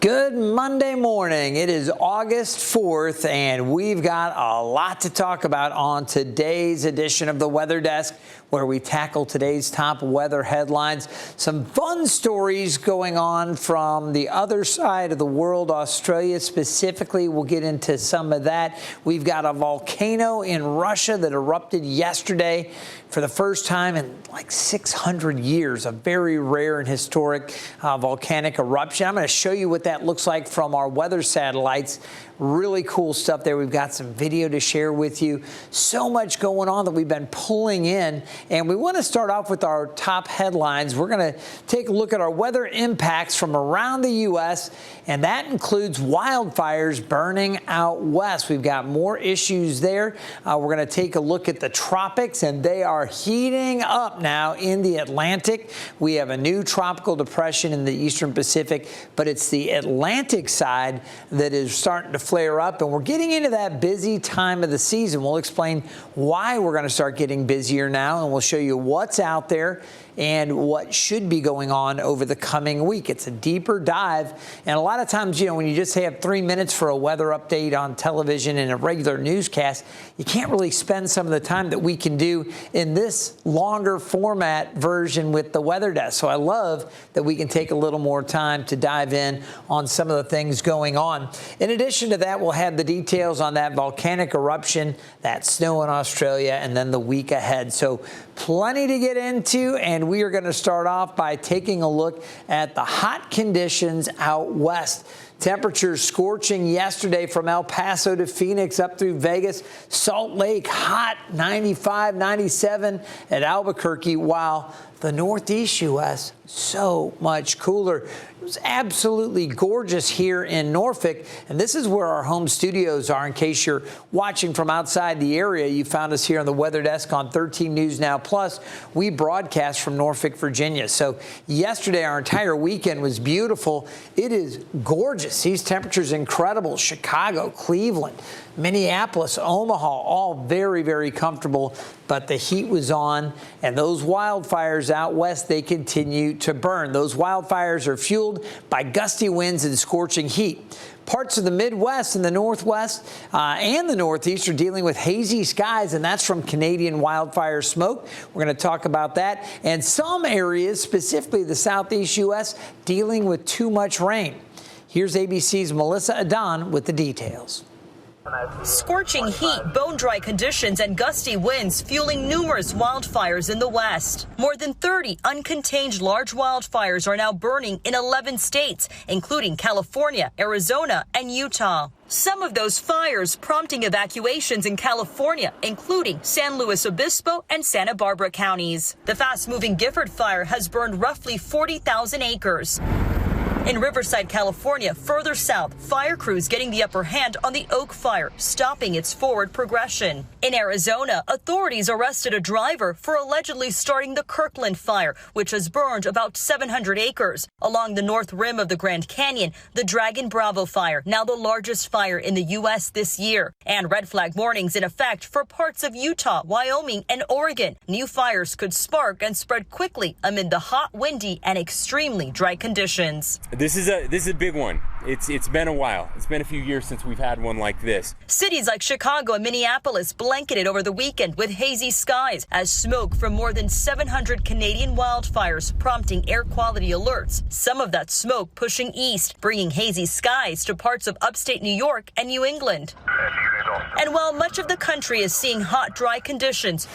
Good Monday morning. It is August 4th, and we've got a lot to talk about on today's edition of the Weather Desk, where we tackle today's top weather headlines. Some fun stories going on from the other side of the world, Australia specifically. We'll get into some of that. We've got a volcano in Russia that erupted yesterday for the first time in like 600 years, a very rare and historic volcanic eruption. I'm going to show you what that looks like from our weather satellites. Really cool stuff there. We've got some video to share with you. So much going on that we've been pulling in, and we want to start off with our top headlines. We're going to take a look at our weather impacts from around the U.S., and that includes wildfires burning out west. We've got more issues there. We're going to take a look at the tropics, and they are heating up now in the Atlantic. We have a new tropical depression in the eastern Pacific, but it's the Atlantic side that is starting to flare up, and we're getting into that busy time of the season. We'll explain why we're going to start getting busier now, and we'll show you what's out there and what should be going on over the coming week. It's a deeper dive, and a lot of times, you know, when you just have 3 minutes for a weather update on television and a regular newscast, you can't really spend some of the time that we can do in this longer format version with the Weather Desk. So I love that we can take a little more time to dive in on some of the things going on. In addition to that, we'll have the details on that volcanic eruption, that snow in Australia, and then the week ahead. So plenty to get into, and we are going to start off by taking a look at the hot conditions out west. Temperatures scorching yesterday from El Paso to Phoenix up through Vegas. Salt Lake hot, 95, 97 at Albuquerque, while the Northeast U.S. so much cooler. It was absolutely gorgeous here in Norfolk, and this is where our home studios are. In case you're watching from outside the area, you found us here on the Weather Desk on 13 News Now Plus. We broadcast from Norfolk, Virginia. So yesterday, our entire weekend was beautiful. It is gorgeous. These temperatures incredible. Chicago, Cleveland, Minneapolis, Omaha, all very, very comfortable. But the heat was on, and those wildfires out west, they continue to burn. Those wildfires are fueled by gusty winds and scorching heat. Parts of the Midwest and the Northwest and the Northeast are dealing with hazy skies, and that's from Canadian wildfire smoke. We're going to talk about that. And some areas, specifically the Southeast U.S., dealing with too much rain. Here's ABC's Melissa Adon with the details. Scorching heat, bone-dry conditions, and gusty winds fueling numerous wildfires in the West. More than 30 uncontained large wildfires are now burning in 11 states, including California, Arizona, and Utah. Some of those fires prompting evacuations in California, including San Luis Obispo and Santa Barbara counties. The fast-moving Gifford fire has burned roughly 40,000 acres. In Riverside, California, further south, fire crews getting the upper hand on the Oak Fire, stopping its forward progression. In Arizona, authorities arrested a driver for allegedly starting the Kirkland Fire, which has burned about 700 acres. Along the north rim of the Grand Canyon, the Dragon Bravo Fire, now the largest fire in the U.S. this year. And red flag warnings in effect for parts of Utah, Wyoming, and Oregon. New fires could spark and spread quickly amid the hot, windy, and extremely dry conditions. This is a big one. It's been a while. It's been a few years since we've had one like this. Cities like Chicago and Minneapolis blanketed over the weekend with hazy skies as smoke from more than 700 Canadian wildfires prompting air quality alerts. Some of that smoke pushing east, bringing hazy skies to parts of upstate New York and New England. And while much of the country is seeing hot, dry conditions,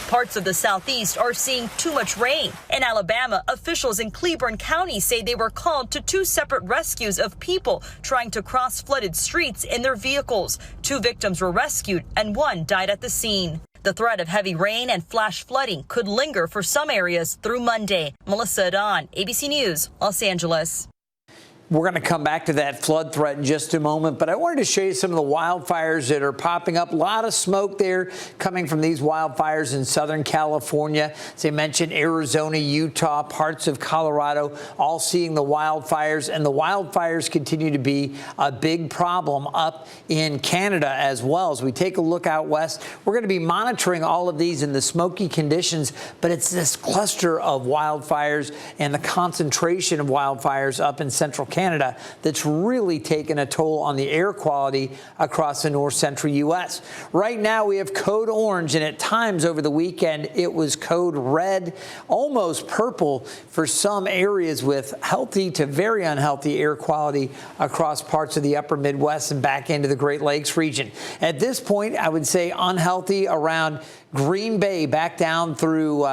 parts of the southeast are seeing too much rain. In Alabama, officials in Cleburne County say they were called to 2 separate rescues of people trying to cross flooded streets in their vehicles. 2 victims were rescued and 1 died at the scene. The threat of heavy rain and flash flooding could linger for some areas through Monday. Melissa Adon, ABC News, Los Angeles. We're going to come back to that flood threat in just a moment, but I wanted to show you some of the wildfires that are popping up. A lot of smoke there coming from these wildfires in Southern California. As I mentioned, Arizona, Utah, parts of Colorado, all seeing the wildfires, and the wildfires continue to be a big problem up in Canada as well. As we take a look out west, we're going to be monitoring all of these in the smoky conditions, but it's this cluster of wildfires and the concentration of wildfires up in central Canada that's really taken a toll on the air quality across the north central U.S. Right now we have code orange, and at times over the weekend it was code red, almost purple for some areas with healthy to very unhealthy air quality across parts of the upper Midwest and back into the Great Lakes region. At this point, I would say unhealthy around Green Bay back down through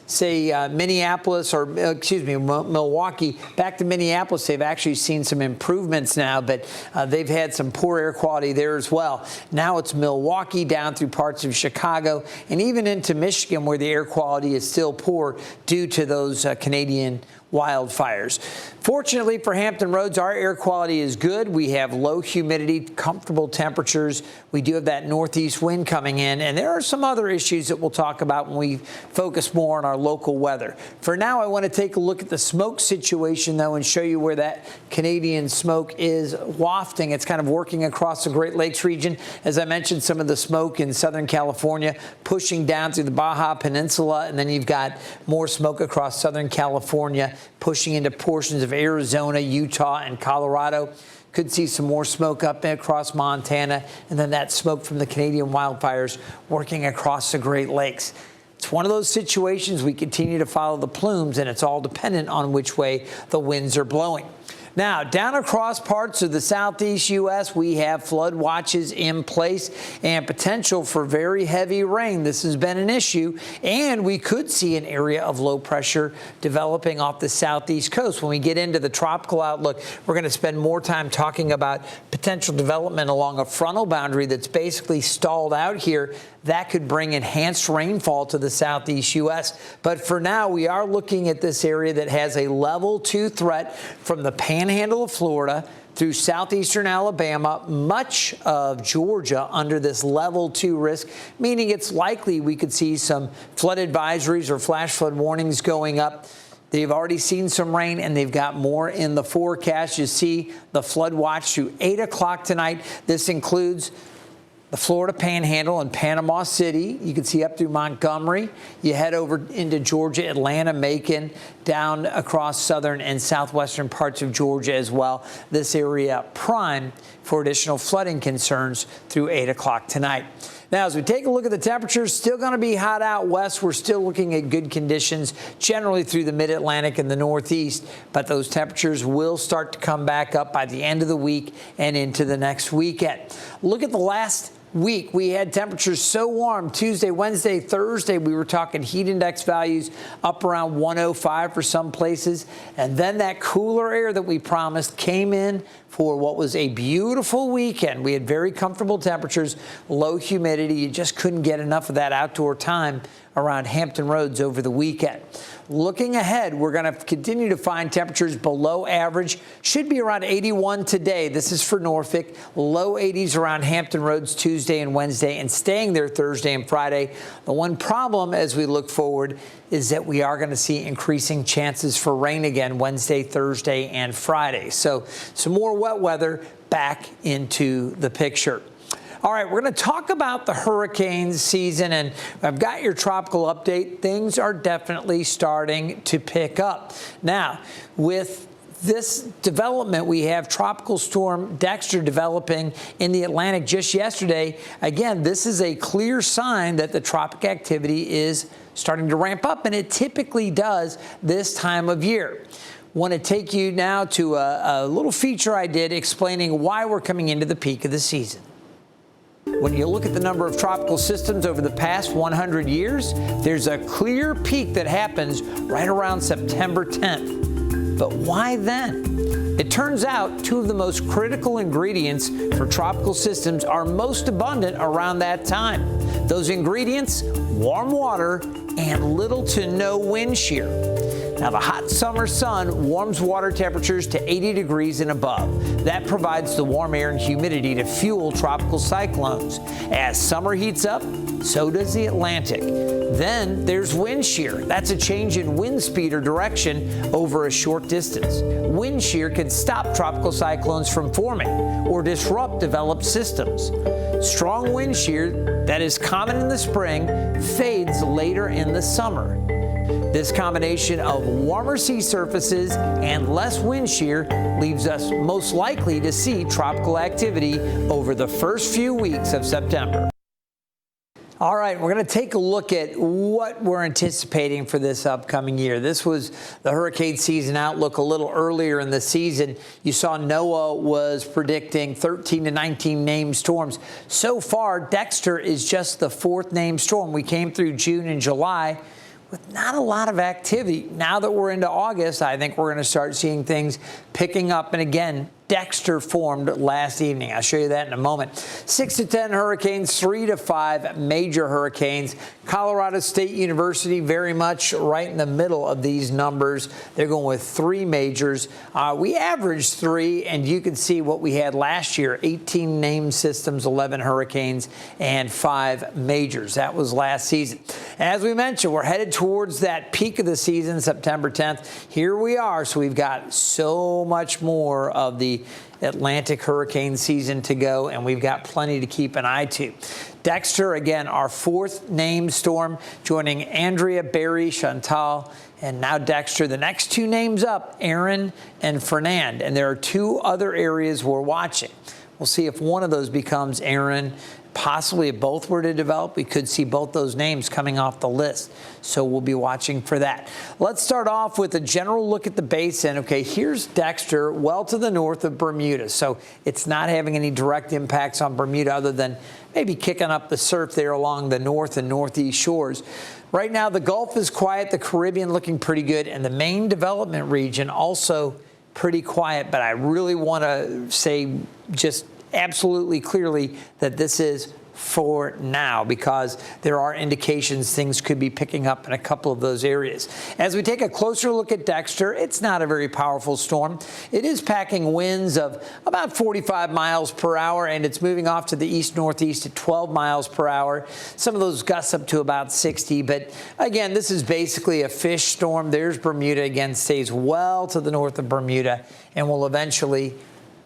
Minneapolis, or Milwaukee, back to Minneapolis. They've actually seen some improvements now, but they've had some poor air quality there as well. Now it's Milwaukee down through parts of Chicago and even into Michigan, where the air quality is still poor due to those Canadian wildfires. Fortunately for Hampton Roads, our air quality is good. We have low humidity, comfortable temperatures. We do have that northeast wind coming in, and there are some other issues that we'll talk about when we focus more on our local weather. For now, I want to take a look at the smoke situation, though, and show you where that Canadian smoke is wafting. It's kind of working across the Great Lakes region. As I mentioned, some of the smoke in Southern California pushing down through the Baja Peninsula, and then you've got more smoke across Southern California pushing into portions of Arizona, Utah, and Colorado. Could see some more smoke up across Montana, and then that smoke from the Canadian wildfires working across the Great Lakes. It's one of those situations we continue to follow the plumes, and it's all dependent on which way the winds are blowing. Now, down across parts of the southeast U.S., we have flood watches in place and potential for very heavy rain. This has been an issue, and we could see an area of low pressure developing off the southeast coast. When we get into the tropical outlook, we're going to spend more time talking about potential development along a frontal boundary that's basically stalled out here. That could bring enhanced rainfall to the southeast U.S. But for now, we are looking at this area that has a level 2 threat from the panhandle of Florida through southeastern Alabama, much of Georgia under this level 2 risk, meaning it's likely we could see some flood advisories or flash flood warnings going up. They've already seen some rain, and they've got more in the forecast. You see the flood watch through 8 o'clock tonight. This includes the Florida Panhandle and Panama City. You can see up through Montgomery. You head over into Georgia, Atlanta, Macon, down across southern and southwestern parts of Georgia as well. This area prime for additional flooding concerns through 8 o'clock tonight. Now, as we take a look at the temperatures, still going to be hot out west. We're still looking at good conditions generally through the mid-Atlantic and the Northeast, but those temperatures will start to come back up by the end of the week and into the next weekend. Look at the last week. We had temperatures so warm Tuesday, Wednesday, Thursday. We were talking heat index values up around 105 for some places. And then that cooler air that we promised came in for what was a beautiful weekend. We had very comfortable temperatures, low humidity. You just couldn't get enough of that outdoor time around Hampton Roads over the weekend. Looking ahead, we're going to continue to find temperatures below average. Should be around 81 today. This is for Norfolk. Low 80s around Hampton Roads Tuesday and Wednesday, and staying there Thursday and Friday. The one problem as we look forward is that we are going to see increasing chances for rain again Wednesday, Thursday, and Friday. So some more wet weather back into the picture. All right, we're going to talk about the hurricane season, and I've got your tropical update. Things are definitely starting to pick up. Now, with this development, we have Tropical Storm Dexter developing in the Atlantic just yesterday. Again, this is a clear sign that the tropic activity is starting to ramp up, and it typically does this time of year. Want to take you now to a little feature I did explaining why we're coming into the peak of the season. When you look at the number of tropical systems over the past 100 years, there's a clear peak that happens right around September 10th. But why then? It turns out two of the most critical ingredients for tropical systems are most abundant around that time. Those ingredients, warm water and little to no wind shear. Now, the hot summer sun warms water temperatures to 80 degrees and above. That provides the warm air and humidity to fuel tropical cyclones. As summer heats up, so does the Atlantic. Then there's wind shear. That's a change in wind speed or direction over a short distance. Wind shear can stop tropical cyclones from forming or disrupt developed systems. Strong wind shear that is common in the spring fades later in the summer. This combination of warmer sea surfaces and less wind shear leaves us most likely to see tropical activity over the first few weeks of September. All right, we're going to take a look at what we're anticipating for this upcoming year. This was the hurricane season outlook a little earlier in the season. You saw NOAA was predicting 13 to 19 named storms. So far, Dexter is just the 4th named storm. We came through June and July with not a lot of activity. Now that we're into August, I think we're going to start seeing things picking up. And again, Dexter formed last evening. I'll show you that in a moment. 6 to 10 hurricanes, 3 to 5 major hurricanes. Colorado State University very much right in the middle of these numbers. They're going with 3 majors. We averaged 3, and you can see what we had last year, 18 named systems, 11 hurricanes, and 5 majors. That was last season. As we mentioned, we're headed towards that peak of the season, September 10th. Here we are, so we've got so much more of the Atlantic hurricane season to go, and we've got plenty to keep an eye to. Dexter, again, our 4th named storm, joining Andrea, Barry, Chantal, and now Dexter. The next 2 names up, Aaron and Fernand, and there are 2 other areas we're watching. We'll see if one of those becomes Aaron. Possibly if both were to develop, we could see both those names coming off the list. So we'll be watching for that. Let's start off with a general look at the basin. Okay, here's Dexter, well to the north of Bermuda. So it's not having any direct impacts on Bermuda other than maybe kicking up the surf there along the north and northeast shores. Right now, the Gulf is quiet, the Caribbean looking pretty good, and the main development region also pretty quiet. But I really want to say just absolutely clearly that this is for now, because there are indications things could be picking up in a couple of those areas. As we take a closer look at Dexter, it's not a very powerful storm. It is packing winds of about 45 miles per hour, and it's moving off to the east-northeast at 12 miles per hour. Some of those gusts up to about 60. But again, this is basically a fish storm. There's Bermuda again, stays well to the north of Bermuda, and will eventually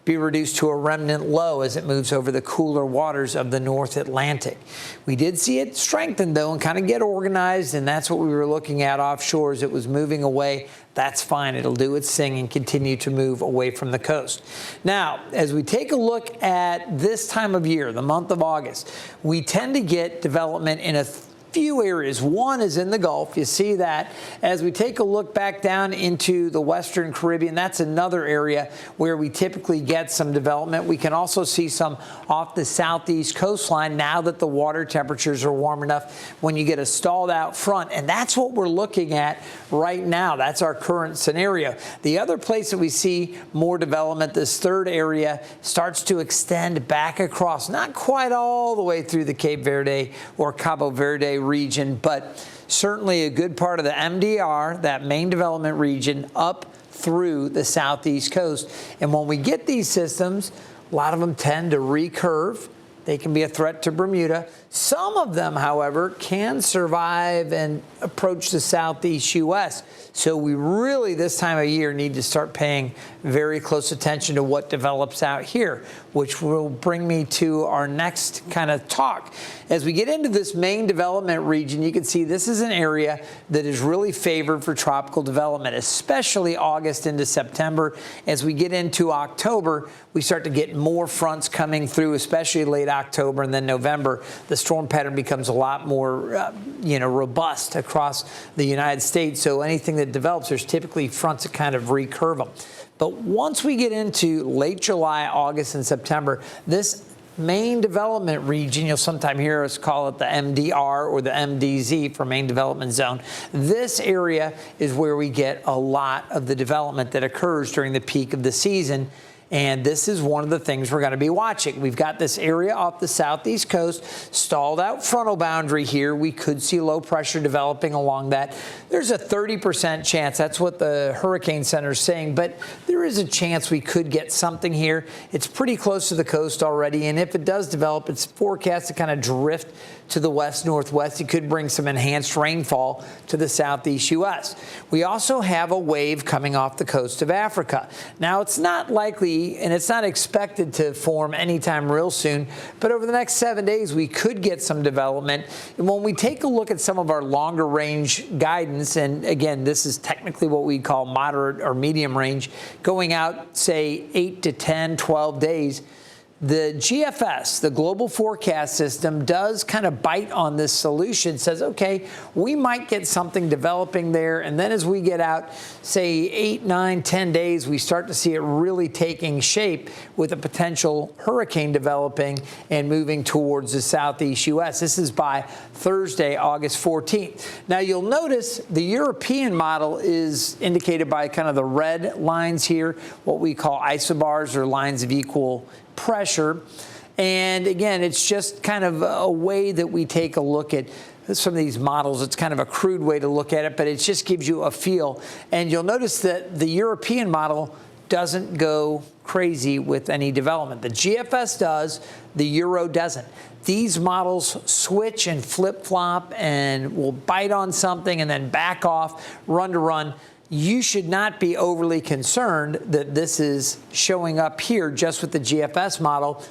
be reduced to a remnant low as it moves over the cooler waters of the North Atlantic. We did see it strengthen, though, and kind of get organized, and that's what we were looking at offshore as it was moving away. That's fine. It'll do its thing and continue to move away from the coast. Now, as we take a look at this time of year, the month of August, we tend to get development in a few areas. One is in the Gulf. You see that. As we take a look back down into the Western Caribbean, that's another area where we typically get some development. We can also see some off the southeast coastline now that the water temperatures are warm enough when you get a stalled out front. And that's what we're looking at right now. That's our current scenario. The other place that we see more development, this third area, starts to extend back across, not quite all the way through the Cape Verde or Cabo Verde region, but certainly a good part of the MDR, that main development region, up through the southeast coast. And when we get these systems, a lot of them tend to recurve. They can be a threat to Bermuda. Some of them, however, can survive and approach the southeast U.S. So we really, this time of year, need to start paying very close attention to what develops out here, which will bring me to our next kind of talk. As we get into this main development region, you can see this is an area that is really favored for tropical development, especially August into September. As we get into October, we start to get more fronts coming through, especially late October, and then November, the storm pattern becomes a lot more, robust across the United States. So anything that develops, there's typically fronts that kind of recurve them. But once we get into late July, August, and September, this main development region, you'll sometime hear us call it the MDR or the MDZ for main development zone. This area is where we get a lot of the development that occurs during the peak of the season. And this is one of the things we're going to be watching. We've got this area off the southeast coast, stalled out frontal boundary here. We could see low pressure developing along that. There's a 30% chance. That's what the Hurricane Center is saying. But there is a chance we could get something here. It's pretty close to the coast already. And if it does develop, it's forecast to kind of drift to the west-northwest. It could bring some enhanced rainfall to the southeast U.S. We also have a wave coming off the coast of Africa. Now, it's not likely be, and it's not expected to form anytime real soon, but over the next 7 days, we could get some development. And when we take a look at some of our longer range guidance, and again, this is technically what we call moderate or medium range, going out, say, 8 to 10, 12 days, the GFS, the Global Forecast System, does kind of bite on this solution, says, okay, we might get something developing there. And then as we get out, say 8, 9, 10 days, we start to see it really taking shape with a potential hurricane developing and moving towards the southeast U.S. This is by Thursday, August 14th. Now, you'll notice the European model is indicated by kind of the red lines here, what we call isobars, or lines of equal pressure. And again, it's just kind of a way that we take a look at some of these models. It's kind of a crude way to look at it, but it just gives you a feel. And you'll notice that the European model doesn't go crazy with any development. The GFS does, the Euro doesn't. These models switch and flip-flop and will bite on something and then back off, run to run. You should not be overly concerned that this is showing up here just with the GFS model.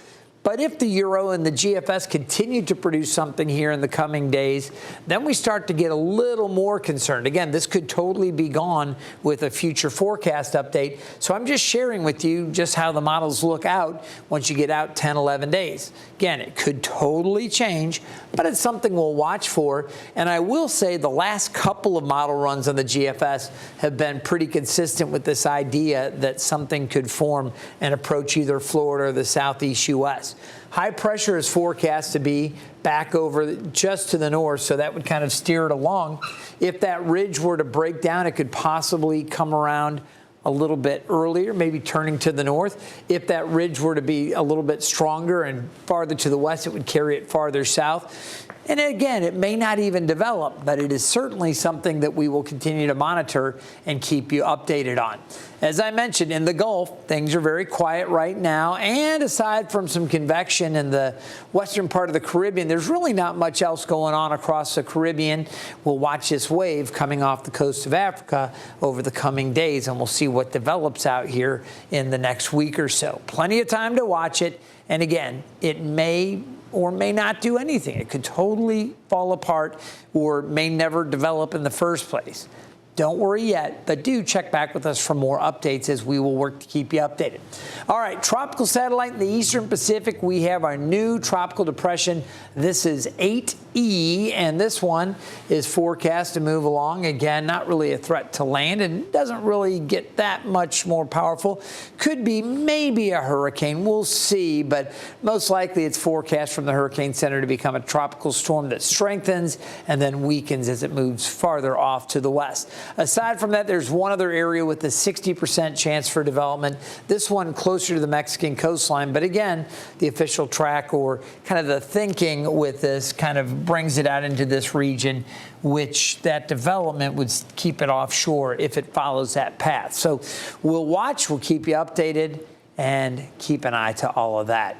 But if the Euro and the GFS continue to produce something here in the coming days, then we start to get a little more concerned. Again, this could totally be gone with a future forecast update. So I'm just sharing with you just how the models look out once you get out 10, 11 days. Again, it could totally change, but it's something we'll watch for. And I will say the last couple of model runs on the GFS have been pretty consistent with this idea that something could form and approach either Florida or the southeast U.S. High pressure is forecast to be back over just to the north, so that would kind of steer it along. If that ridge were to break down, it could possibly come around a little bit earlier, maybe turning to the north. If that ridge were to be a little bit stronger and farther to the west, it would carry it farther south. And again, it may not even develop, but it is certainly something that we will continue to monitor and keep you updated on. As I mentioned, in the Gulf, things are very quiet right now. And aside from some convection in the western part of the Caribbean, there's really not much else going on across the Caribbean. We'll watch this wave coming off the coast of Africa over the coming days, and we'll see what develops out here in the next week or so. Plenty of time to watch it. And again, it may or may not do anything. It could totally fall apart or may never develop in the first place. Don't worry yet, but do check back with us for more updates as we will work to keep you updated. All right, tropical satellite in the eastern Pacific. We have our new tropical depression. This is 8E, and this one is forecast to move along. Again, not really a threat to land and doesn't really get that much more powerful. Could be maybe a hurricane. We'll see, but most likely it's forecast from the Hurricane Center to become a tropical storm that strengthens and then weakens as it moves farther off to the west. Aside from that, there's one other area with a 60% chance for development. This one closer to the Mexican coastline. But again, the official track or kind of the thinking with this kind of brings it out into this region, which that development would keep it offshore if it follows that path. So we'll watch, we'll keep you updated, and keep an eye to all of that.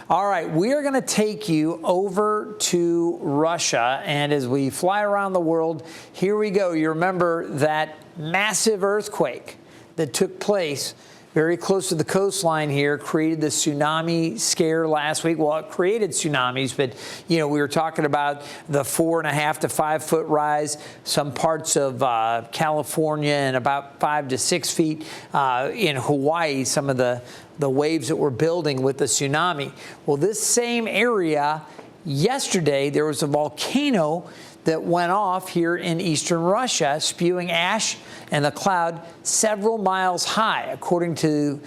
All right, we are going to take you over to Russia, and as we fly around the world, here we go. You remember that massive earthquake that took place very close to the coastline here, created the tsunami scare last week. Well, it created tsunamis, but, you know, we were talking about the 4.5 to 5 foot rise, some parts of California, and about 5 to 6 feet in Hawaii, some of the waves that were building with the tsunami. Well, this same area, yesterday, there was a volcano that went off here in eastern Russia, spewing ash and a cloud several miles high. According to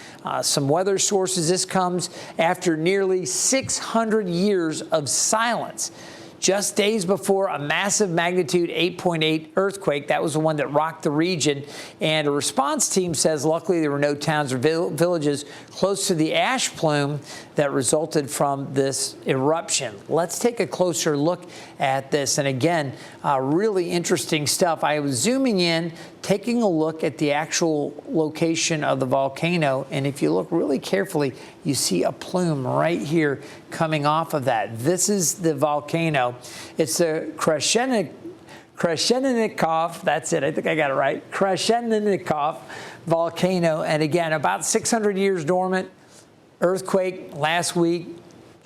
some weather sources, this comes after nearly 600 years of silence. Just days before a massive magnitude 8.8 earthquake, that was the one that rocked the region. And a response team says luckily there were no towns or villages close to the ash plume that resulted from this eruption. Let's take a closer look at this. And again, really interesting stuff. I was zooming in, taking a look at the actual location of the volcano. And if you look really carefully, you see a plume right here coming off of that. This is the volcano. It's a Krashenikov, that's it, I think I got it right, Krashenikov volcano, and again, about 600 years dormant, earthquake last week,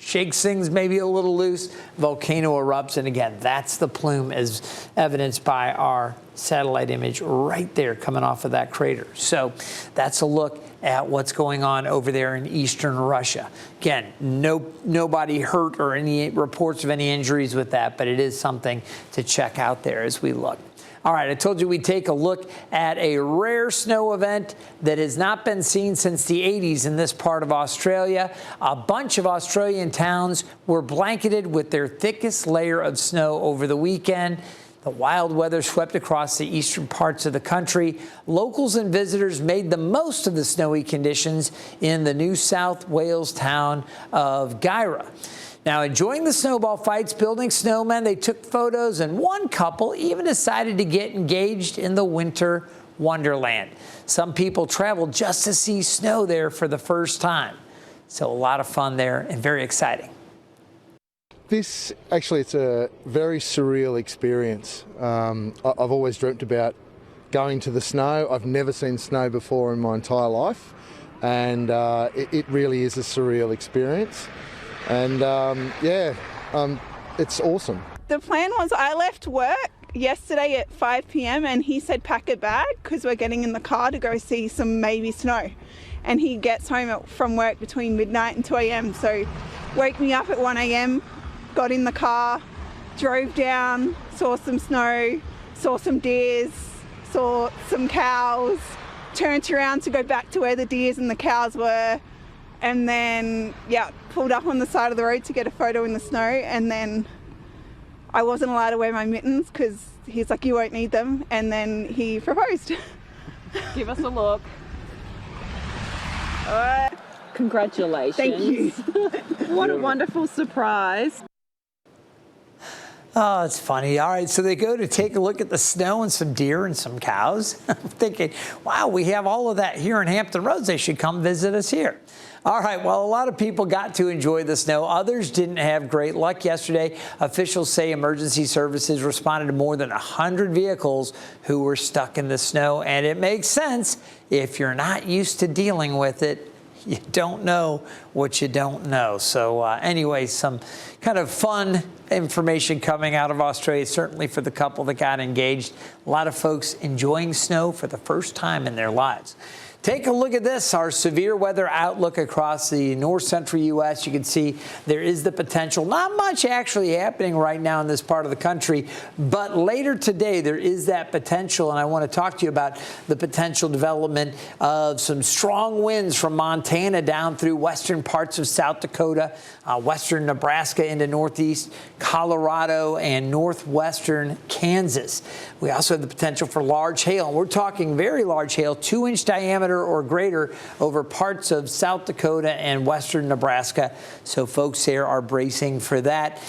shakes things maybe a little loose, volcano erupts, and again, that's the plume as evidenced by our satellite image right there coming off of that crater. So that's a look at what's going on over there in eastern Russia. Again, nobody hurt or any reports of any injuries with that, but it is something to check out there as we look. All right, I told you we'd take a look at a rare snow event that has not been seen since the 80s in this part of Australia. A bunch of Australian towns were blanketed with their thickest layer of snow over the weekend. The wild weather swept across the eastern parts of the country. Locals and visitors made the most of the snowy conditions in the New South Wales town of Guyra. Now, enjoying the snowball fights, building snowmen, they took photos, and one couple even decided to get engaged in the winter wonderland. Some people traveled just to see snow there for the first time. So a lot of fun there and very exciting. It's a very surreal experience. I've always dreamt about going to the snow. I've never seen snow before in my entire life, and it really is a surreal experience. And it's awesome. The plan was I left work yesterday at 5 p.m. and he said pack a bag because we're getting in the car to go see some maybe snow. And he gets home from work between midnight and 2 a.m. So woke me up at 1 a.m., got in the car, drove down, saw some snow, saw some deers, saw some cows, turned around to go back to where the deers and the cows were, and then, pulled up on the side of the road to get a photo in the snow, and then I wasn't allowed to wear my mittens because he's like, you won't need them, and then he proposed. Give us a look. All right. Congratulations. Thank you. What a wonderful surprise. Oh, it's funny. All right, so they go to take a look at the snow and some deer and some cows. I'm thinking, wow, we have all of that here in Hampton Roads. They should come visit us here. All right, well, a lot of people got to enjoy the snow. Others didn't have great luck yesterday. Officials say emergency services responded to more than 100 vehicles who were stuck in the snow. And it makes sense. If you're not used to dealing with it, you don't know what you don't know. So anyway, some kind of fun information coming out of Australia, certainly for the couple that got engaged. A lot of folks enjoying snow for the first time in their lives. Take a look at this, our severe weather outlook across the north central U.S. You can see there is the potential, not much actually happening right now in this part of the country, but later today there is that potential, and I want to talk to you about the potential development of some strong winds from Montana down through western parts of South Dakota, western Nebraska into northeast Colorado and northwestern Kansas. We also have the potential for large hail, and we're talking very large hail, 2-inch diameter or greater over parts of South Dakota and western Nebraska. So folks there are bracing for that.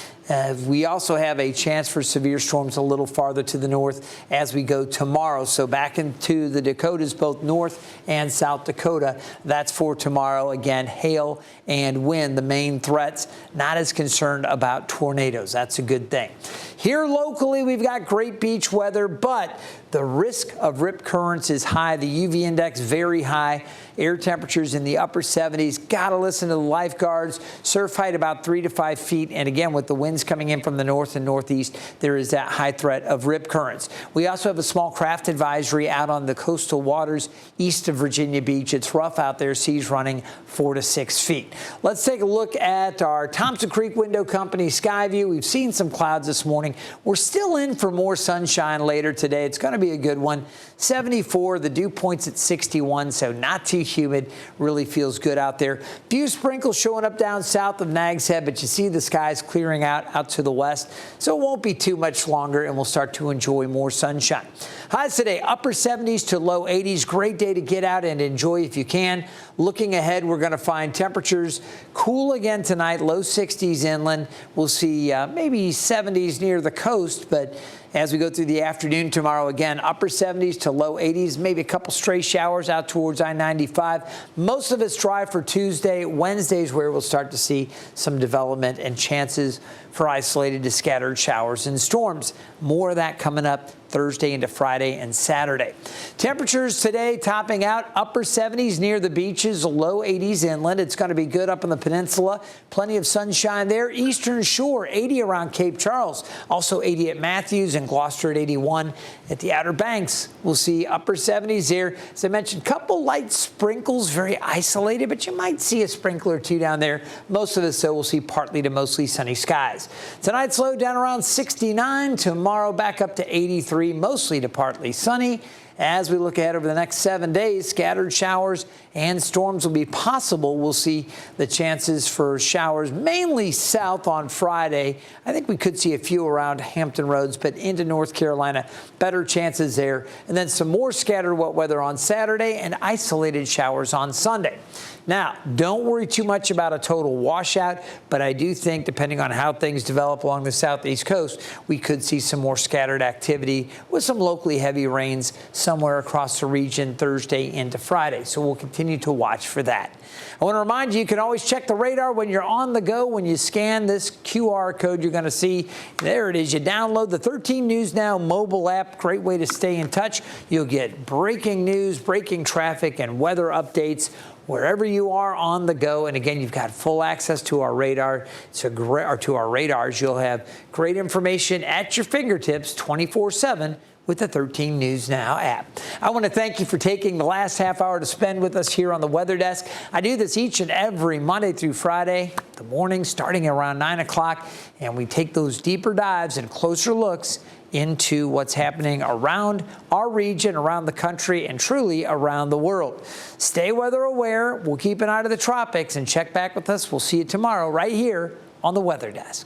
We also have a chance for severe storms a little farther to the north as we go tomorrow. So back into the Dakotas, both North and South Dakota. That's for tomorrow. Again, hail and wind, the main threats. Not as concerned about tornadoes. That's a good thing. Here locally, we've got great beach weather, but the risk of rip currents is high. The UV index very high. Air temperatures in the upper 70s. Got to listen to the lifeguards. Surf height about 3 to 5 feet. And again, with the winds coming in from the north and northeast, there is that high threat of rip currents. We also have a small craft advisory out on the coastal waters east of Virginia Beach. It's rough out there. Seas running 4 to 6 feet. Let's take a look at our Thompson Creek Window Company sky view. We've seen some clouds this morning. We're still in for more sunshine later today. It's going to be a good one. 74, the dew point's at 61, so not too humid. Really feels good out there. Few sprinkles showing up down south of Nags Head, but you see the skies clearing out to the west, so it won't be too much longer, and we'll start to enjoy more sunshine. Highs today, upper 70s to low 80s. Great day to get out and enjoy if you can. Looking ahead, we're going to find temperatures cool again tonight, low 60s inland. We'll see maybe 70s near the coast, but As we go through the afternoon tomorrow, again, upper 70s to low 80s, maybe a couple stray showers out towards I-95. Most of it's dry for Tuesday. Wednesday's where we'll start to see some development and chances for isolated to scattered showers and storms. More of that coming up Thursday into Friday and Saturday. Temperatures today topping out upper 70s near the beaches, low 80s inland. It's going to be good up on the peninsula. Plenty of sunshine there. Eastern Shore, 80 around Cape Charles. Also 80 at Matthews and Gloucester at 81. At the Outer Banks, we'll see upper 70s there. As I mentioned, couple light sprinkles, very isolated, but you might see a sprinkler or two down there. Most of us, though, will see partly to mostly sunny skies. Tonight's low down around 69. Tomorrow back up to 83, mostly to partly sunny. As we look ahead over the next 7 days, scattered showers and storms will be possible. We'll see the chances for showers mainly south on Friday. I think we could see a few around Hampton Roads, but into North Carolina, better chances there. And then some more scattered wet weather on Saturday and isolated showers on Sunday. Now, don't worry too much about a total washout, but I do think, depending on how things develop along the southeast coast, we could see some more scattered activity with some locally heavy rains somewhere across the region Thursday into Friday. So we'll continue to watch for that. I want to remind you, you can always check the radar when you're on the go. When you scan this QR code, you're going to see, there it is. You download the 13 News Now mobile app. Great way to stay in touch. You'll get breaking news, breaking traffic, and weather updates wherever you are on the go. And again, you've got full access to our radar, to our radars. You'll have great information at your fingertips 24/7 with the 13 News Now app. I want to thank you for taking the last half hour to spend with us here on the Weather Desk. I do this each and every Monday through Friday, the morning starting around 9 o'clock, and we take those deeper dives and closer looks into what's happening around our region, around the country, and truly around the world. Stay weather aware. We'll keep an eye to the tropics and check back with us. We'll see you tomorrow right here on the Weather Desk.